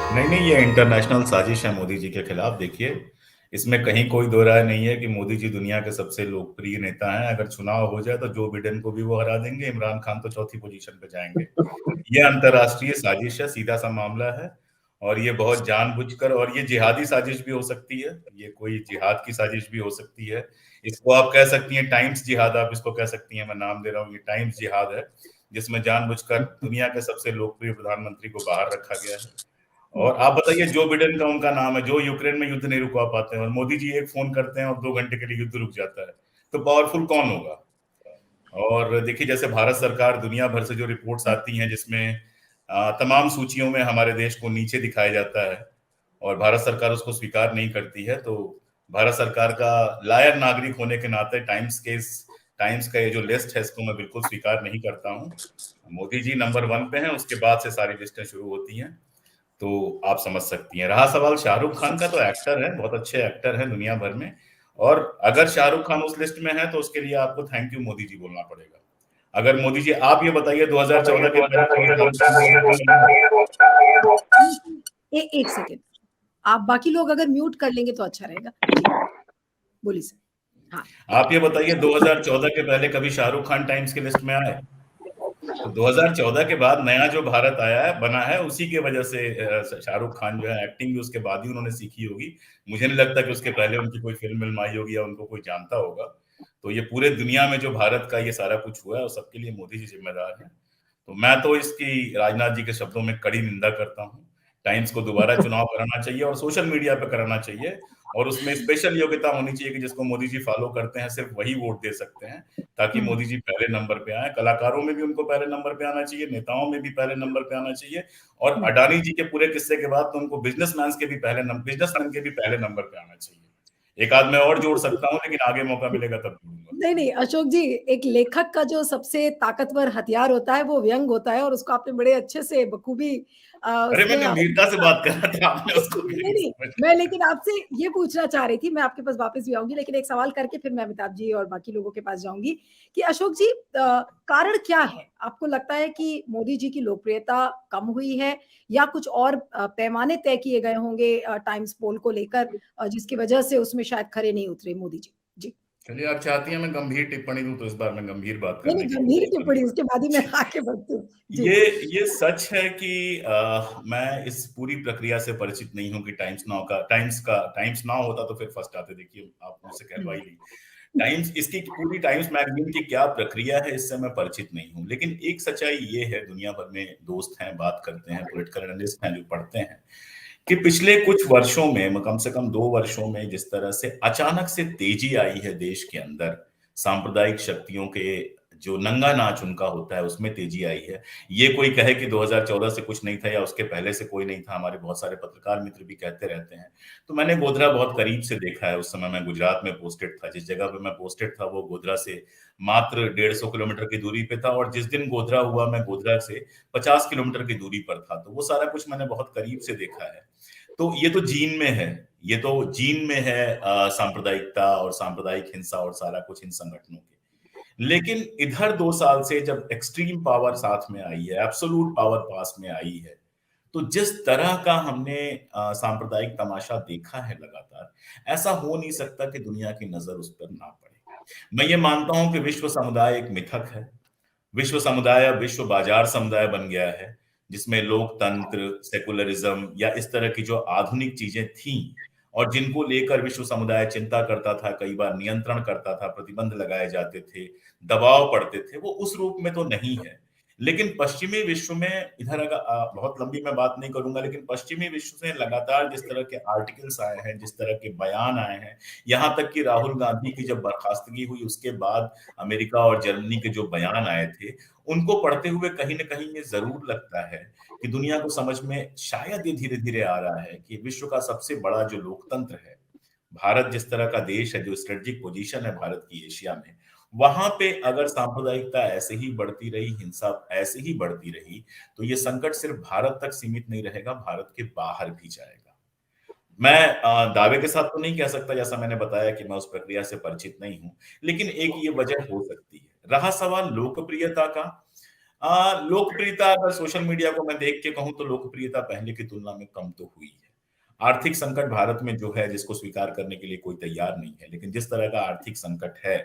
नहीं नहीं, ये इंटरनेशनल साजिश है मोदी जी के खिलाफ। देखिए, इसमें कहीं कोई दो राय नहीं है कि मोदी जी दुनिया के सबसे लोकप्रिय नेता हैं। अगर चुनाव हो जाए तो जो बिडेन को भी वो हरा देंगे, इमरान खान तो चौथी पोजीशन पे जाएंगे। ये अंतर्राष्ट्रीय साजिश है, सीधा सा मामला है। और ये बहुत जानबूझकर, और ये जिहादी साजिश भी हो सकती है। ये कोई जिहाद की साजिश भी हो सकती है। इसको आप कह सकती हैं टाइम्स जिहाद, आप इसको कह सकती हैं। मैं नाम दे रहा हूँ, ये टाइम्स जिहाद है, जिसमें जानबूझकर दुनिया के सबसे लोकप्रिय प्रधानमंत्री को बाहर रखा गया है। और आप बताइए, जो बिडेन का उनका नाम है, जो यूक्रेन में युद्ध नहीं रुकवा पाते हैं, और मोदी जी एक फोन करते हैं और 2 घंटे के लिए युद्ध रुक जाता है। तो पावरफुल कौन होगा? और देखिए, जैसे भारत सरकार, दुनिया भर से जो रिपोर्ट्स आती हैं जिसमें तमाम सूचियों में हमारे देश को नीचे दिखाया जाता है, और भारत सरकार उसको स्वीकार नहीं करती है। तो भारत सरकार का लायक नागरिक होने के नाते टाइम्स का ये जो लिस्ट है, इसको मैं बिल्कुल स्वीकार नहीं करता हूँ। मोदी जी नंबर 1 पे हैं, उसके बाद से सारी लिस्टें शुरू होती हैं। तो आप समझ सकती हैं। रहा सवाल शाहरुख खान का, तो एक्टर है, बहुत अच्छे एक्टर हैं दुनिया भर में। और अगर शाहरुख खान उस लिस्ट में है तो उसके लिए आपको थैंक यू मोदी जी बोलना पड़ेगा। अगर मोदी जी, आप ये बताइए, 2014 के पहले कभी शाहरुख खान उस लिस्ट में है? एक सेकेंड, आप बाकी लोग अगर म्यूट कर लेंगे तो अच्छा रहेगा। जी बोलिए सर। हाँ, आप ये बताइए, 2014 के पहले कभी शाहरुख खान टाइम्स की लिस्ट में आए? तो 2014 के बाद नया जो भारत आया है, बना है, उसी के वजह से शाहरुख खान जो है, एक्टिंग भी उसके बाद ही उन्होंने सीखी होगी। मुझे नहीं लगता कि उसके पहले उनकी कोई फिल्म आई होगी या उनको कोई जानता होगा। तो ये पूरे दुनिया में जो भारत का ये सारा कुछ हुआ है, और सबके लिए मोदी जी जिम्मेदार हैं। तो मैं तो इसकी राजनाथ जी के शब्दों में कड़ी निंदा करता हूँ। टाइम्स को दोबारा चुनाव कराना चाहिए, और सोशल मीडिया पे कराना चाहिए। और उसमें स्पेशल योग्यता होनी चाहिए कि जिसको मोदी जी फॉलो करते हैं, सिर्फ वही वोट दे सकते हैं, ताकि मोदी जी पहले नंबर पे आए। कलाकारों में भी उनको पहले नंबर पे आना चाहिए, नेताओं में भी पहले नंबर पे आना चाहिए। और अडानी जी के पूरे किस्से के बाद तो उनको बिजनेसमैन के भी पहले नंबर पे आना चाहिए। एक आध मैं और जोड़ सकता हूँ, लेकिन आगे मौका मिलेगा तब जोड़ूंगा। नहीं नहीं अशोक जी, एक लेखक का जो सबसे ताकतवर हथियार होता है वो व्यंग होता है, और उसको आपने बड़े अच्छे से बखूबी अरे, मैं उसमें गंभीरता से बात कर रहा था, आपने उसको नहीं नहीं नहीं, समझ मैं लिया। लेकिन आपसे ये पूछना चाह रही थी, मैं आपके पास वापस भी आऊंगी, लेकिन एक सवाल करके फिर मैं अमिताभ जी और बाकी लोगों के पास जाऊंगी कि अशोक जी, कारण क्या है? आपको लगता है कि मोदी जी की लोकप्रियता कम हुई है, या कुछ और पैमाने तय किए गए होंगे टाइम्स पोल को लेकर, जिसकी वजह से उसमें शायद खरे नहीं उतरे मोदी जी? जी चलिए, आप चाहती हैं मैं गंभीर टिप्पणी दूं, तो इस बार मैं गंभीर बात नहीं करने नहीं, की गंभीर कोशिश टिप्पणी, करूंगा। उसके बाद ही मैं आगे बढ़ती हूँ। जी ये सच है कि मैं इस पूरी प्रक्रिया से परिचित नहीं हूं कि टाइम्स नाउ होता तो फिर फर्स्ट आते। देखिए, आप मुझसे कहलवा ही ली। टाइम्स, इसकी पूरी टाइम्स मैगजीन की क्या प्रक्रिया है, इससे मैं परिचित नहीं हूं। लेकिन एक सच्चाई ये है, दुनिया भर में दोस्त हैं, बात करते हैं, पॉलिटिकल एनालिस्ट हैं जो पढ़ते हैं, कि पिछले कुछ वर्षों में, कम से कम 2 वर्षों में, जिस तरह से अचानक से तेजी आई है देश के अंदर, सांप्रदायिक शक्तियों के जो नंगा नाच उनका होता है, उसमें तेजी आई है। ये कोई कहे कि 2014 से कुछ नहीं था या उसके पहले से कोई नहीं था, हमारे बहुत सारे पत्रकार मित्र भी कहते रहते हैं। तो मैंने गोधरा बहुत करीब से देखा है। उस समय मैं गुजरात में पोस्टेड था। जिस जगह पे मैं पोस्टेड था वो गोधरा से मात्र 150 किलोमीटर की दूरी पे था, और जिस दिन गोधरा हुआ, मैं गोधरा से 50 किलोमीटर की दूरी पर था। तो वो सारा कुछ मैंने बहुत करीब से देखा है। तो ये तो जीन में है। ये तो जीन में है, सांप्रदायिकता और सांप्रदायिक हिंसा और सारा कुछ इन संगठनों के। लेकिन इधर 2 साल से जब एक्सट्रीम पावर साथ में आई है, एब्सोल्यूट पावर पास में आई है, तो जिस तरह का हमने सांप्रदायिक तमाशा देखा है लगातार, ऐसा हो नहीं सकता कि दुनिया की नजर उस पर ना पड़े। मैं ये मानता हूं कि विश्व समुदाय एक मिथक है। विश्व समुदाय विश्व बाजार समुदाय बन गया है, जिसमें लोकतंत्र, सेकुलरिज्म या इस तरह की जो आधुनिक चीजें थीं, और जिनको लेकर विश्व समुदाय चिंता करता था, कई बार नियंत्रण करता था, प्रतिबंध लगाए जाते थे, दबाव पड़ते थे, वो उस रूप में तो नहीं है। लेकिन पश्चिमी विश्व में, इधर अगर बहुत लंबी मैं बात नहीं करूंगा, लेकिन पश्चिमी विश्व से लगातार जिस तरह के आर्टिकल्स आए हैं, जिस तरह के बयान आए हैं, यहाँ तक कि राहुल गांधी की जब बर्खास्तगी हुई उसके बाद अमेरिका और जर्मनी के जो बयान आए थे, उनको पढ़ते हुए कहीं ना कहीं ये जरूर लगता है कि दुनिया को समझ में शायद ये धीरे धीरे आ रहा है कि विश्व का सबसे बड़ा जो लोकतंत्र है, भारत जिस तरह का देश है, जो स्ट्रेटेजिक पोजीशन है भारत की एशिया में, वहां पे अगर सांप्रदायिकता ऐसे ही बढ़ती रही, हिंसा ऐसे ही बढ़ती रही, तो ये संकट सिर्फ भारत तक सीमित नहीं रहेगा, भारत के बाहर भी जाएगा। मैं दावे के साथ तो नहीं कह सकता, जैसा मैंने बताया कि मैं उस प्रक्रिया से परिचित नहीं हूं, लेकिन एक ये वजह हो सकती है। रहा सवाल लोकप्रियता का, लोकप्रियता अगर सोशल मीडिया को मैं देख के कहूँ तो लोकप्रियता पहले की तुलना में कम तो हुई है। आर्थिक संकट भारत में जो है जिसको स्वीकार करने के लिए कोई तैयार नहीं है, लेकिन जिस तरह का आर्थिक संकट है,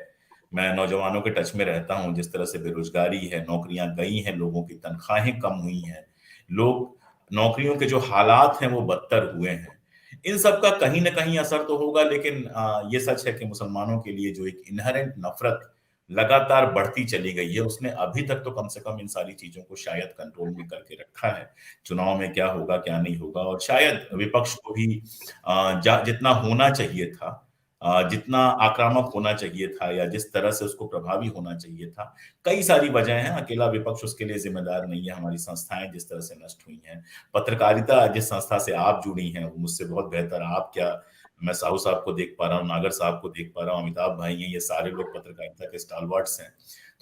मैं नौजवानों के टच में रहता हूँ, जिस तरह से बेरोजगारी है, नौकरियां गई हैं, लोगों की तनख्वाहें कम हुई हैं, लोग नौकरियों के जो हालात हैं वो बदतर हुए हैं। इन सब का कहीं न कहीं असर तो होगा, लेकिन ये सच है कि मुसलमानों के लिए जो एक इन्हेरेंट नफ़रत लगातार बढ़ती चली गई है, उसने अभी तक तो कम से कम इन सारी चीज़ों को शायद कंट्रोल में करके रखा है। चुनाव में क्या होगा, क्या नहीं होगा, और शायद विपक्ष को भी जितना होना चाहिए था, जितना आक्रामक होना चाहिए था या जिस तरह से उसको प्रभावी होना चाहिए था, कई सारी वजह हैं, अकेला विपक्ष उसके लिए ज़िम्मेदार नहीं है, हमारी संस्थाएँ जिस तरह से नष्ट हुई हैं। पत्रकारिता जिस संस्था से आप जुड़ी हैं, वो मुझसे बहुत बेहतर आप क्या, मैं साहू साहब को देख पा रहा हूँ, नागर साहब को देख पा रहा हूँ, अमिताभ भाई हैं, ये सारे लोग पत्रकारिता के स्टालवर्ड्स हैं।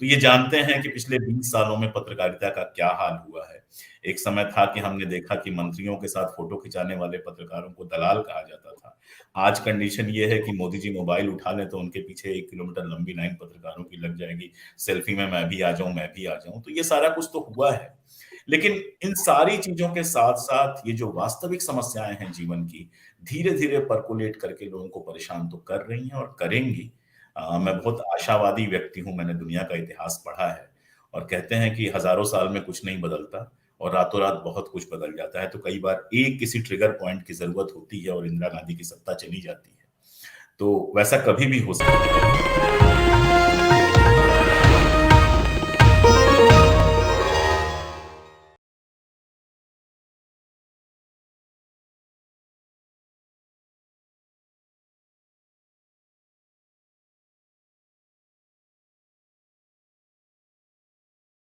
तो ये जानते हैं कि पिछले 20 सालों में पत्रकारिता का क्या हाल हुआ है। एक समय था कि हमने देखा कि मंत्रियों के साथ फोटो खिंचाने वाले पत्रकारों को दलाल कहा जाता था। आज कंडीशन ये है कि मोदी जी मोबाइल उठा लें तो उनके पीछे 1 किलोमीटर लंबी लाइन पत्रकारों की लग जाएगी। सेल्फी में मैं भी आ जाऊँ, मैं भी आ जाऊँ। तो ये सारा कुछ तो हुआ है। लेकिन इन सारी चीज़ों के साथ-साथ ये जो वास्तविक समस्याएँ हैं जीवन की, धीरे-धीरे परकोलेट करके लोगों को परेशान तो कर रही हैं और करेंगी। मैं बहुत आशावादी व्यक्ति हूँ, मैंने दुनिया का इतिहास पढ़ा है और कहते हैं कि हज़ारों साल में कुछ नहीं बदलता और रातों-रात बहुत कुछ बदल जाता है। तो कई बार एक किसी ट्रिगर पॉइंट की ज़रूरत होती है और इंदिरा गांधी की सत्ता चली जाती है। तो वैसा कभी भी हो सकता है।